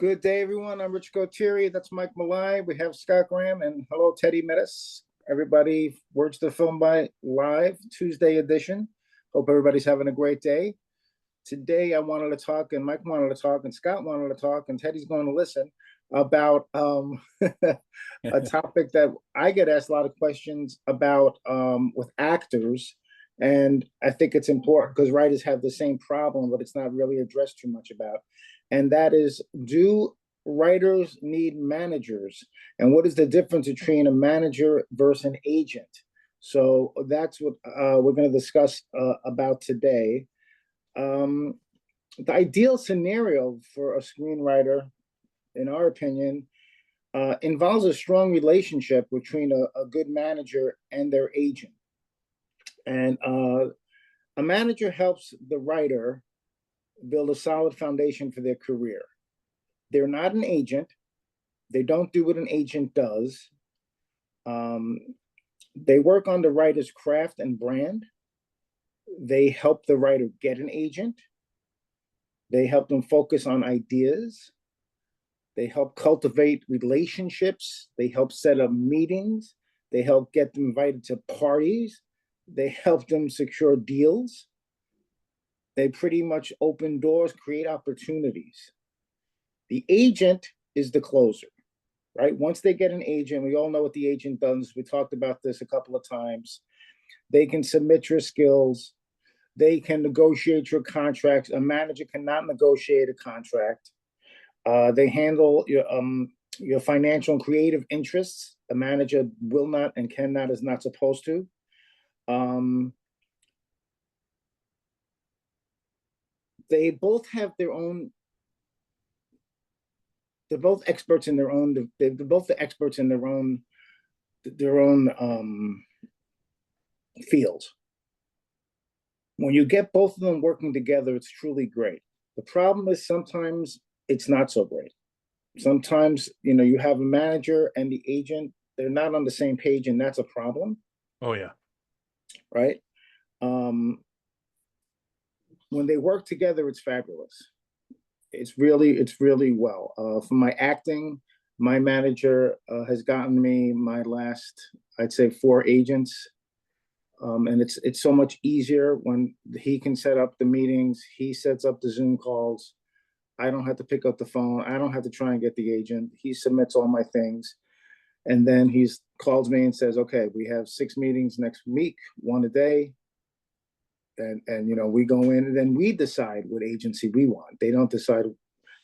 Good day, everyone. I'm Rich Gautieri. That's Mike Malai. We have Scott Graham and hello, Teddy Metis. Everybody, Words to Film by Live, Tuesday edition. Hope everybody's having a great day. Today, I wanted to talk, and Mike wanted to talk, and Scott wanted to talk, and Teddy's going to listen about a topic that I get asked a lot of questions about with actors. And I think it's important because writers have the same problem, but it's not really addressed too much about. And that is, do writers need managers? And what is the difference between a manager versus an agent? So that's what we're going to discuss about today. The ideal scenario for a screenwriter, in our opinion, involves a strong relationship between a good manager and their agent. And a manager helps the writer build a solid foundation for their career. They're not an agent. They don't do what an agent does. They work on the writer's craft and brand. They help the writer get an agent. They help them focus on ideas. They help cultivate relationships. They help set up meetings. They help get them invited to parties. They help them secure deals. They pretty much open doors, create opportunities. The agent is the closer, right? Once they get an agent, we all know what the agent does. We talked about this a couple of times. They can submit your skills. They can negotiate your contracts. A manager cannot negotiate a contract. They handle your financial and creative interests. A manager will not and cannot, is not supposed to. They both have their own. They're both experts in their own. They're both the experts in their own fields. When you get both of them working together, it's truly great. The problem is sometimes it's not so great. Sometimes you have a manager and the agent, they're not on the same page, and that's a problem. Oh yeah, right. When they work together, it's fabulous. It's really well. For my acting, my manager has gotten me my last, I'd say, 4 agents. And it's so much easier when he can set up the meetings. He sets up the Zoom calls. I don't have to pick up the phone. I don't have to try and get the agent. He submits all my things. And then he calls me and says, okay, we have 6 meetings next week, 1 a day. And we go in and then we decide what agency we want. They don't decide.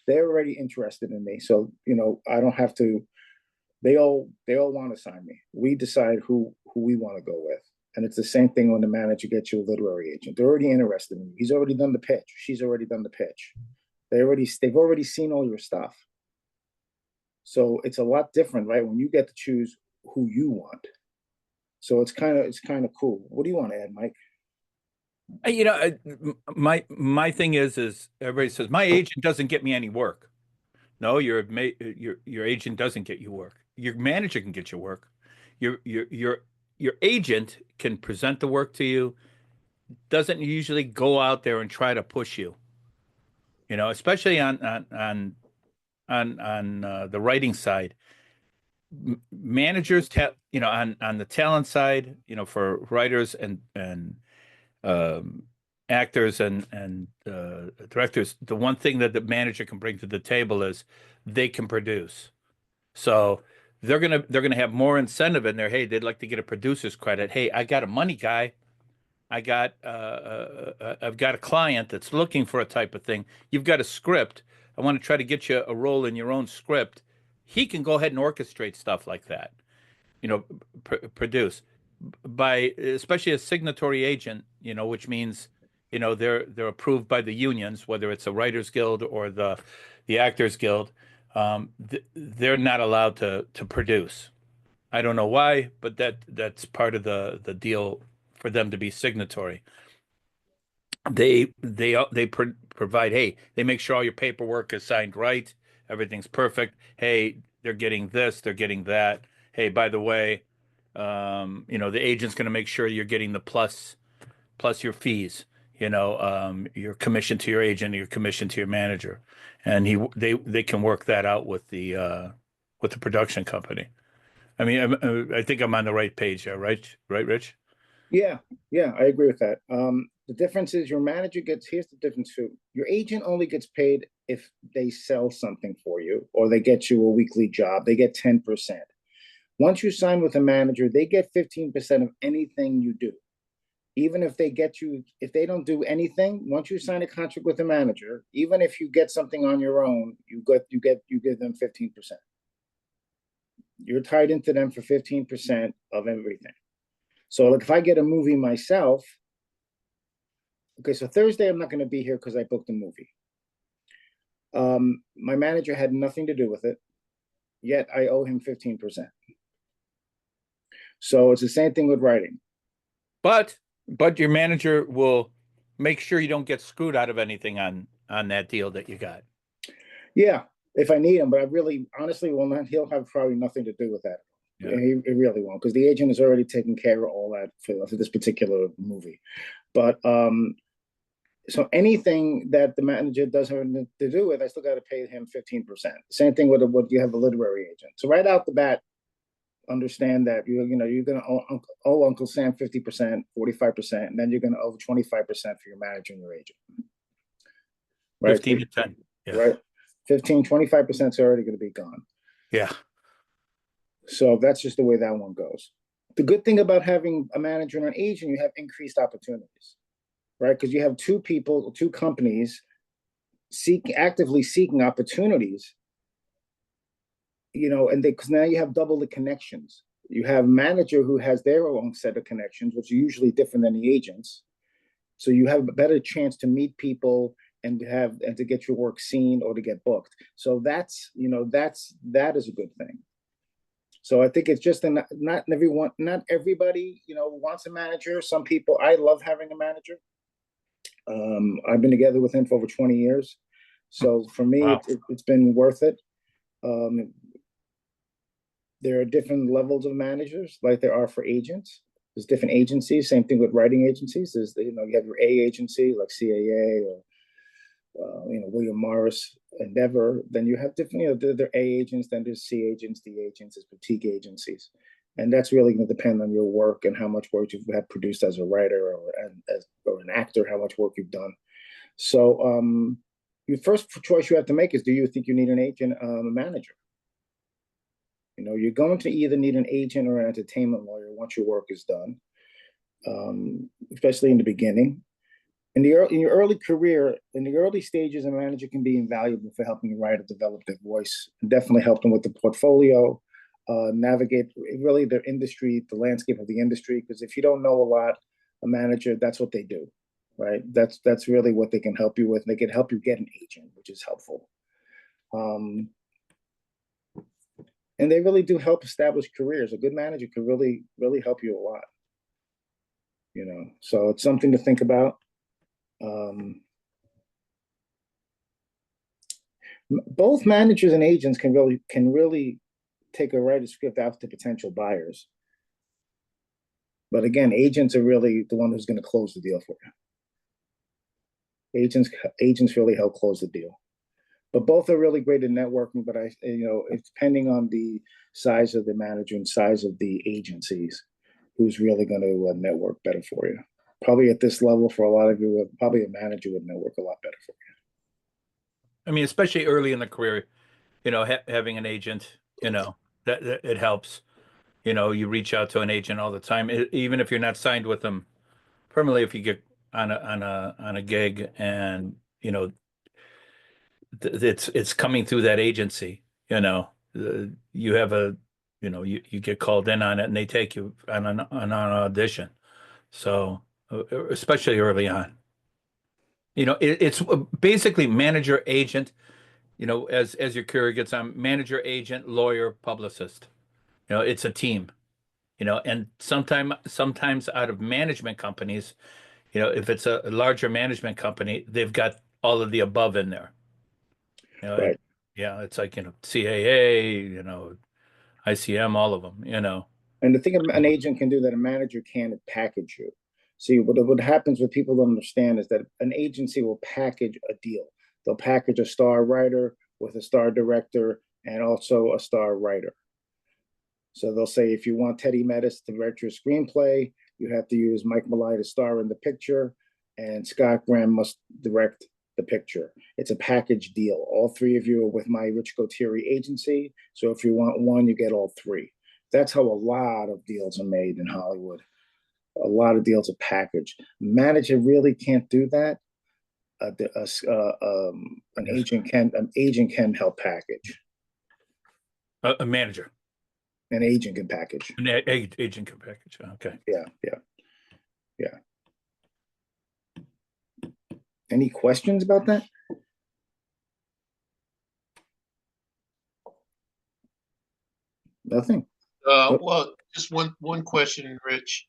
They're already interested in me. So, I don't have to, they all want to sign me. We decide who we want to go with. And it's the same thing when the manager gets you a literary agent. They're already interested in you. He's already done the pitch. She's already done the pitch. They've already seen all your stuff. So it's a lot different, right? When you get to choose who you want. So it's kind of cool. What do you want to add, Mike? My thing is everybody says my agent doesn't get me any work. No, your agent doesn't get you work. Your manager can get you work. Your agent can present the work to you. Doesn't usually go out there and try to push you. Especially on the writing side. Managers, on the talent side, for writers and actors and directors, the one thing that the manager can bring to the table is they can produce. So they're gonna have more incentive in there. Hey, they'd like to get a producer's credit. Hey, I got a money guy. I've got a client that's looking for a type of thing. You've got a script. I want to try to get you a role in your own script. He can go ahead and orchestrate stuff like that. Produce by especially a signatory agent, which means, they're approved by the unions, whether it's a writers guild or the actors guild. They're not allowed to produce. I don't know why, but that's part of the deal for them to be signatory. They provide, hey, they make sure all your paperwork is signed right, everything's perfect. Hey, they're getting this, they're getting that. Hey, by the way, the agent's going to make sure you're getting the plus your fees. your commission to your agent, your commission to your manager, and they can work that out with the production company. I mean, I think I'm on the right page there, right? Right, Rich? Yeah, yeah, I agree with that. The difference is your manager gets, here's the difference too. Your agent only gets paid if they sell something for you or they get you a weekly job. They get 10%. Once you sign with a manager, they get 15% of anything you do. Even if they get you, if they don't do anything, once you sign a contract with a manager, even if you get something on your own, you give them 15%. You're tied into them for 15% of everything. So like if I get a movie myself, okay, so Thursday I'm not going to be here because I booked a movie. My manager had nothing to do with it, yet I owe him 15%. So it's the same thing with writing. But your manager will make sure you don't get screwed out of anything on that deal that you got. Yeah, if I need him, but I really honestly will not. He'll have probably nothing to do with that. Yeah. He really won't because the agent has already taken care of all that for this particular movie. But so anything that the manager doesn't have to do with, I still got to pay him 15%. Same thing with what you have a literary agent. So right out the bat, understand that you're going to owe Uncle Sam 50%, 45%, and then you're going to owe 25% for your manager and your agent. Right, 15 to 10. Yeah. Right, 15, 25% is already going to be gone. Yeah. So that's just the way that one goes. The good thing about having a manager and an agent, you have increased opportunities, right? Because you have two people, two companies actively seeking opportunities, and because now you have double the connections. You have a manager who has their own set of connections, which are usually different than the agents. So you have a better chance to meet people and to get your work seen or to get booked. So that is a good thing. So I think it's just not everybody, wants a manager. Some people, I love having a manager. I've been together with him for over 20 years. So for me, Wow. it's been worth it. There are different levels of managers like there are for agents. There's different agencies. Same thing with writing agencies. You have your A agency like CAA or William Morris, Endeavor. Then you have different, there are A agents, then there's C agents, D agents, there's boutique agencies. And that's really going to depend on your work and how much work you've had produced as a writer or an actor, how much work you've done. So your first choice you have to make is, do you think you need an agent, a manager? You're going to either need an agent or an entertainment lawyer once your work is done, especially in the beginning. In your early career, in the early stages, a manager can be invaluable for helping a writer develop their voice and definitely help them with the portfolio, navigate really their industry, the landscape of the industry. Because if you don't know a lot, a manager, that's what they do, right? That's really what they can help you with. They can help you get an agent, which is helpful. And they really do help establish careers. A good manager can really, really help you a lot. So it's something to think about. Both managers and agents can really take a writer's script out to potential buyers. But again, agents are really the one who's going to close the deal for you. Agents really help close the deal. But both are really great at networking. But it's depending on the size of the manager and size of the agencies, who's really going to network better for you. Probably at this level, for a lot of you, probably a manager would network a lot better for you. I mean, especially early in the career, having an agent, that it helps. You reach out to an agent all the time, even if you're not signed with them permanently. If you get on a gig, and it's coming through that agency, you have you get called in on it, and they take you on an audition. So especially early on, it's basically manager agent. As your career gets on, manager, agent, lawyer, publicist. It's a team. And sometimes out of management companies, if it's a larger management company, they've got all of the above in there. Right. Yeah, it's like, CAA, ICM, all of them, And the thing an agent can do that a manager can't package you. See, what happens, what people don't understand is that an agency will package a deal. They'll package a star writer with a star director and also a star writer. So they'll say, if you want Teddy Mettis to direct your screenplay, you have to use Mike Malai to star in the picture, and Scott Graham must direct the picture. It's a package deal. All three of you are with my Rich Gautieri agency. So if you want one, you get all three. That's how a lot of deals are made in Hollywood. A lot of deals are packaged. Manager really can't do that. An agent can help package. A manager. An agent can package. An agent can package. Okay. Yeah. Any questions about that? Nothing. Well, just one question, Rich.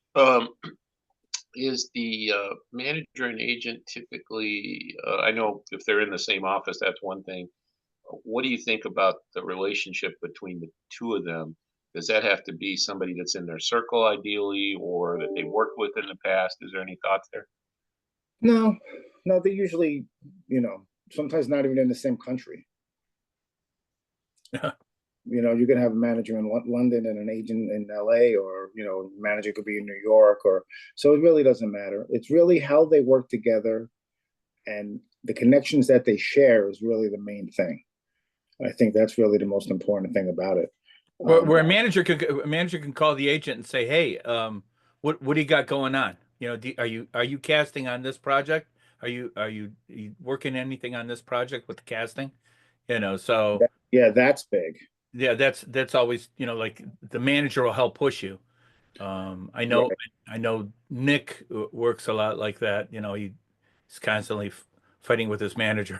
Is the manager and agent typically, I know if they're in the same office, that's one thing. What do you think about the relationship between the two of them? Does that have to be somebody that's in their circle ideally, or that they've worked with in the past? Is there any thoughts there? No, they usually, sometimes not even in the same country. You can have a manager in London and an agent in LA, or, manager could be in New York, so it really doesn't matter. It's really how they work together, and the connections that they share is really the main thing. I think that's really the most important thing about it. Where a manager can call the agent and say, "Hey, what do you got going on? Are you casting on this project? Are you working anything on this project with the casting? So yeah, that's big. Yeah, that's always, like the manager will help push you. I know Right. I know Nick works a lot like that. He's constantly fighting with his manager.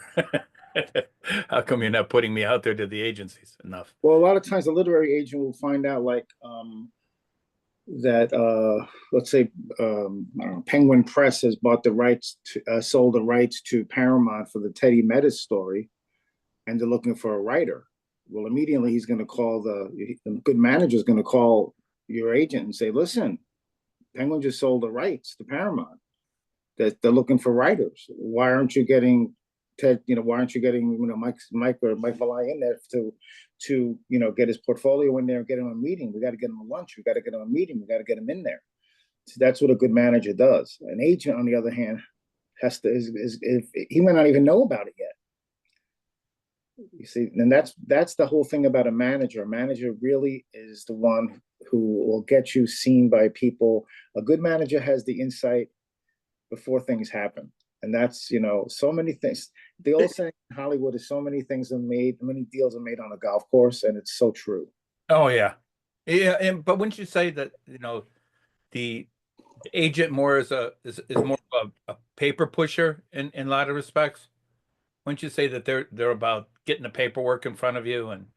How come you're not putting me out there to the agencies enough? Well, a lot of times the literary agent will find out, like, that let's say Penguin Press has bought the rights sold the rights to Paramount for the Teddy Mettis story, and they're looking for a writer. Well, immediately he's going to call the good manager is going to call your agent and say, "Listen, Penguin just sold the rights to Paramount. That they're looking for writers. Why aren't you getting Ted? Why aren't you getting Mike Malai in there to get his portfolio in there and get him a meeting? We got to get him a lunch. We got to get him a meeting. We got to get him in there." So that's what a good manager does. An agent, on the other hand, has to if he may not even know about it yet. You see, and that's the whole thing about a manager. A manager really is the one who will get you seen by people. A good manager has the insight before things happen. And that's, so many things. The old saying in Hollywood is so many things are made, many deals are made on a golf course, and it's so true. Oh yeah. Yeah, but wouldn't you say that, the agent more is more of a paper pusher in a lot of respects? Wouldn't you say that they're about getting the paperwork in front of you and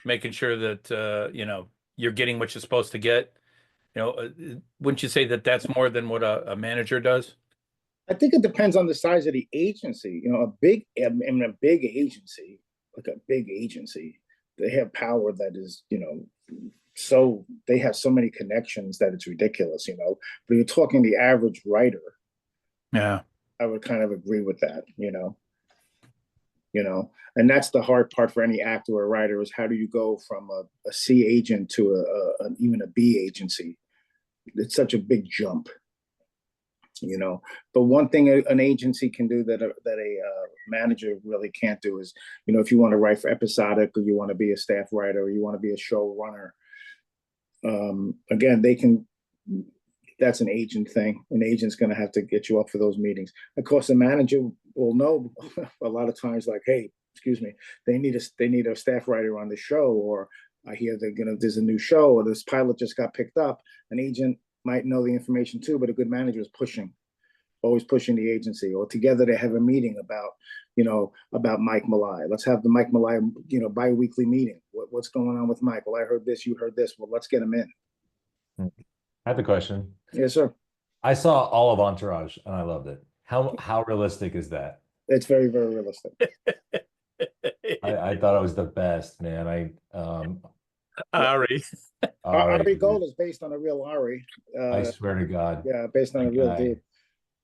making sure that you're getting what you're supposed to get? Wouldn't you say that that's more than what a manager does? I think it depends on the size of the agency. A big agency, like a big agency, they have power that is, so they have so many connections that it's ridiculous, But you're talking the average writer. Yeah. I would kind of agree with that, and that's the hard part for any actor or writer, is how do you go from a C agent to even a B agency? It's such a big jump, But one thing an agency can do that a manager really can't do is, if you want to write for episodic, or you want to be a staff writer, or you want to be a showrunner, again, they can. That's an agent thing. An agent's going to have to get you up for those meetings. Of course, a manager will know a lot of times, like, "Hey, excuse me, they need a staff writer on the show," or "I hear there's a new show, or this pilot just got picked up." An agent might know the information too, but a good manager is always pushing the agency, or together they have a meeting about Mike Malai. Let's have the Mike Malai, bi-weekly meeting. What's going on with Mike? Well, I heard this, you heard this. Well, let's get him in. I have a question. Yes, sir. I saw all of Entourage and I loved it. How realistic is that? It's very, very realistic. I thought it was the best, man. Ari. Ari dude. Gold is based on a real Ari. I swear to God, Yeah, based on that a real guy. dude.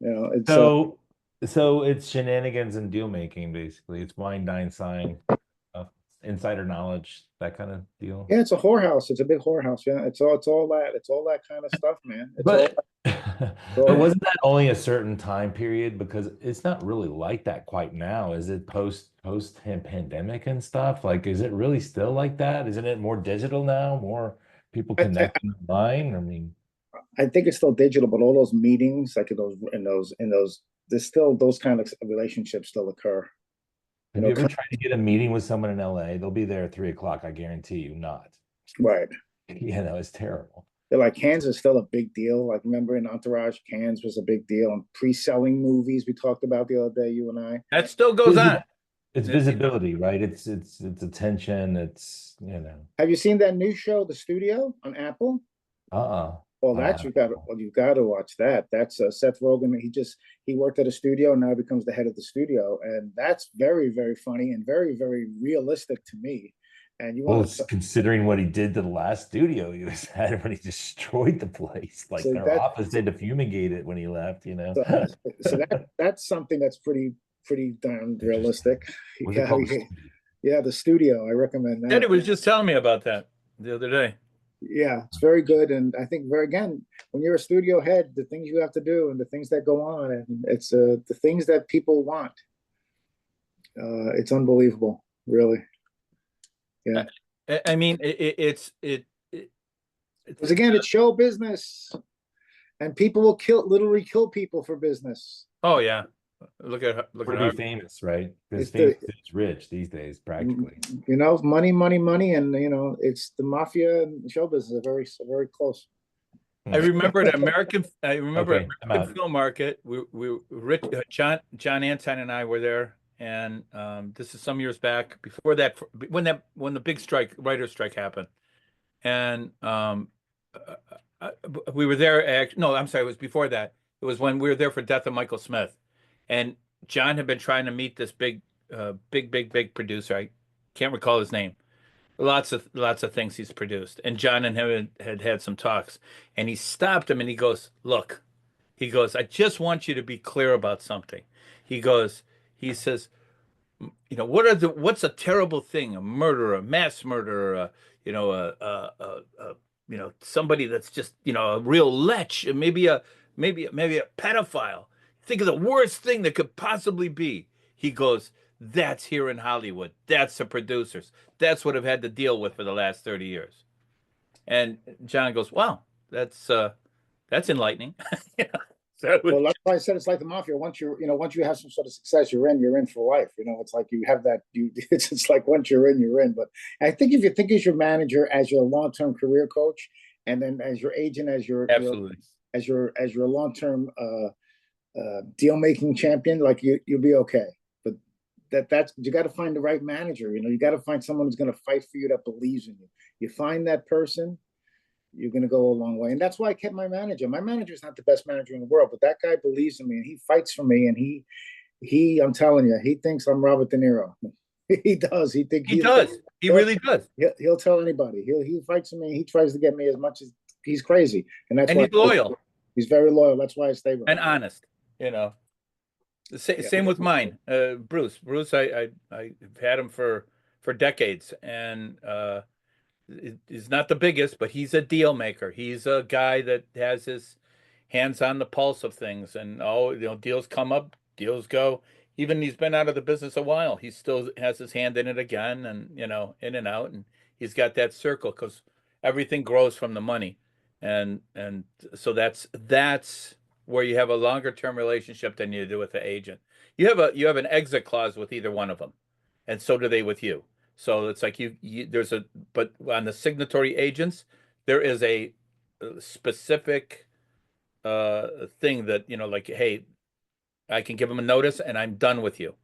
You know, it's So it's shenanigans and deal making, basically. It's wine, dine, sign, uh, insider knowledge, that kind of deal. yeah, it's a whorehouse. It's a big whorehouse. Yeah, it's all that kind of stuff, man. But it's but all wasn't that only a certain time period? Because it's not really like that quite now. Is it post pandemic and stuff? Like, is it really still like that? Isn't it more digital now? More people I, I, connecting online? I mean, I think it's still digital, but all those meetings, like in those, there's still those kind of relationships still occur. You have you know, ever tried to get a meeting with someone in LA? They'll be there at 3 o'clock. I guarantee you not. right. It's terrible. They're like Cannes is still a big deal. Like remember in Entourage, Cannes was a big deal. And pre-selling movies we talked about the other day, you and I. That still goes on. It's visibility, right? It's attention. Have you seen that new show, The Studio, on Apple? Uh-uh. Well, you got to watch that. That's Seth Rogen. He worked at a studio and now becomes the head of the studio, and that's very very funny and very very realistic to me. And you Well, want it's to considering what he did to the last studio he was at when he destroyed the place. Like so their that office had to fumigate it when he left, so, so that's something that's pretty darn Interesting. realistic. What's it Yeah, called? yeah, The Studio. I recommend Eddie that. was just telling me about that the other day. Yeah, it's very good, and I think very again, when you're a studio head, the things you have to do and the things that go on, and it's the things that people want. It's unbelievable, really. Yeah, I mean, because again, it's show business, and people will literally kill people for business. oh yeah. Look at To be famous, right? Because It's famous is rich these days, practically. money, and it's the mafia and show business are very close. I remember at American Okay, I'm out. Film Market. We Rich John Anton and I were there, and this is some years back. Before that, when the big writer's strike happened, and uh, uh, we were there. No, I'm sorry, it was before that. It was when we were there for Death of Michael Smith, and John had been trying to meet this big producer. I can't recall his name. Lots of things he's produced, and John and him had some talks, and he stopped him and he goes, "Look," he goes, "I just want you to be clear about something." He says, what's a terrible thing? A murderer, a mass murderer, you know, somebody that's just, a real lech, maybe a pedophile. Think of the worst thing that could possibly be. He goes, that's here in Hollywood. That's the producers. That's what I've had to deal with for the last 30 years. And John goes, wow, that's enlightening. So Well, that's why I said it's like the mafia. Once once you have some sort of success, you're in for life. It's like you have that. It's like once you're in. But I think if you think as your manager, as your long-term career coach, and then as your agent, absolutely. as your long-term deal making champion, like you'll be okay. But that's you got to find the right manager. You got to find someone who's going to fight for you, that believes in you. You find that person, you're going to go a long way. And that's why I kept my manager. My manager is not the best manager in the world, but that guy believes in me and he fights for me. And I'm telling you, he thinks I'm Robert De Niro. He does. He does. He really does. He'll tell anybody. He fights for me. He tries to get me as much as he's crazy. And that's and why he's loyal. He's very loyal. That's why I stay with him. And honest, Same with mine. Bruce. I've had him for decades, and he's not the biggest, but he's a deal maker. He's a guy that has his hands on the pulse of things, and deals come up, deals go. Even he's been out of the business a while. He still has his hand in it again, and in and out, and he's got that circle because everything grows from the money, and so that's where you have a longer term relationship than you do with the agent. You have an exit clause with either one of them, and so do they with you. So it's like but on the signatory agents, there is a specific thing that, like, hey, I can give them a notice and I'm done with you.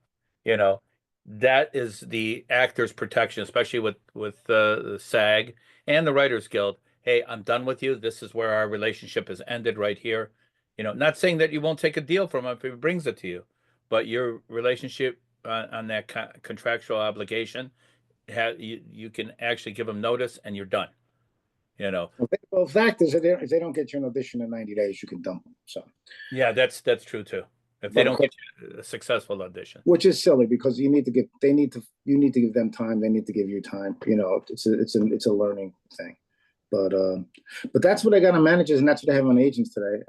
You know, that is the actor's protection, especially with the SAG and the Writers Guild. Hey, I'm done with you. This is where our relationship has ended right here. Not saying that you won't take a deal from him if he brings it to you, but your relationship on that contractual obligation, you can actually give them notice and you're done. you know. Well, the fact is, if they don't get you an audition in 90 days, you can dump them. So, Yeah, that's true too. If they But of don't get you a successful audition. which is silly because you need to give them time. They need to give you time. You know, it's a learning thing. But that's what I got on managers, and that's what I have on agents today.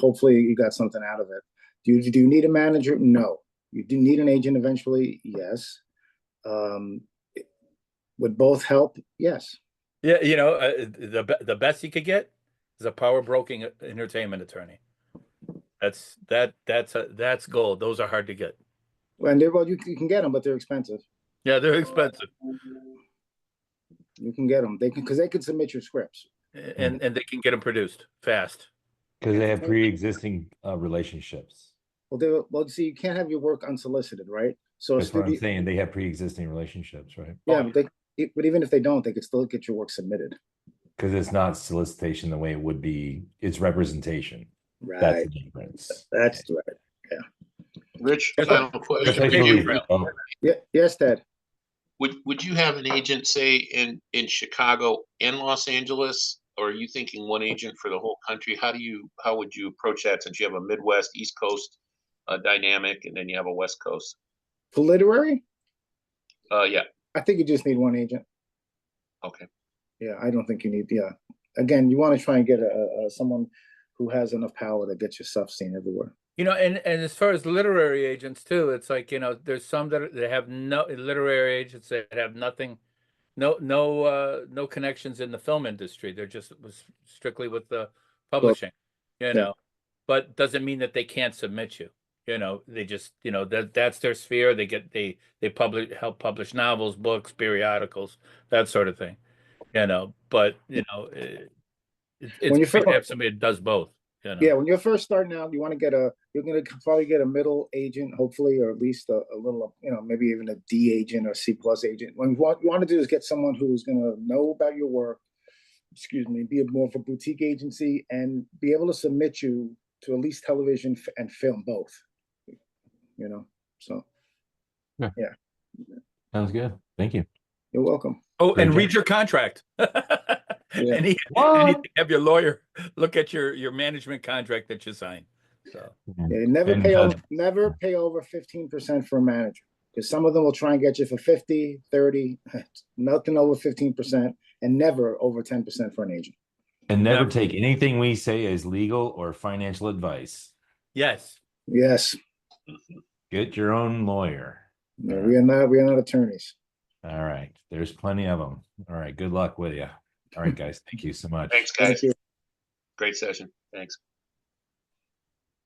Hopefully, you got something out of it. Do you need a manager? No. You do need an agent eventually. Yes. Would both help? Yes. Yeah, you know, the best you could get is a power broking entertainment attorney. That's gold. Those are hard to get. And you can get them, but they're expensive. Yeah, they're expensive, You can get them. They can submit your scripts. and they can get them produced fast. Because they have pre-existing relationships. Well, see, you can't have your work unsolicited, right? So That's what I'm saying. They have pre-existing relationships, right? Yeah, but even if they don't, they could still get your work submitted. Because it's not solicitation the way it would be. It's representation. Right. That's the difference. That's right. Yeah. Rich, That's final what- question. that's what- Would Oh, Yeah. Yes, Ted. would you have an agent say in Chicago and Los Angeles, or are you thinking one agent for the whole country? How would you approach that, since you have a Midwest East Coast dynamic, and then you have a West Coast? For literary, Yeah. I think you just need one agent. Okay. Yeah, I don't think you need. Yeah, again, you want to try and get someone who has enough power to get your stuff seen everywhere. You know, and as far as literary agents too, it's like, you know, there's some that have no literary agents that have nothing, no connections in the film industry. They're just strictly with the publishing, you know. But doesn't mean that they can't submit you. You know, they just, you know, that's their sphere. They help publish novels, books, periodicals, that sort of thing. You know, but you know, it's great to have somebody that does both. You know? Yeah, when you're first starting out, you're gonna probably get a middle agent, hopefully, or at least a little, you know, maybe even a D agent or C+ agent. What you want to do is get someone who is gonna know about your work, be more of a boutique agency, and be able to submit you to at least television and film both. You know, so yeah. sounds good. Thank you. You're welcome. Oh, Great and job. read your contract. Yeah. And you have your lawyer look at your management contract that you sign. So Yeah, never pay over 15% for a manager, because some of them will try and get you for 50, 30, nothing over 15%, and never over 10% for an agent. And never take anything we say as legal or financial advice. yes. Yes. Get your own lawyer. No, we are not attorneys. All right. There's plenty of them. All right. Good luck with you. All right, guys. Thank you so much. Thanks, guys. Thank you. Great session. Thanks.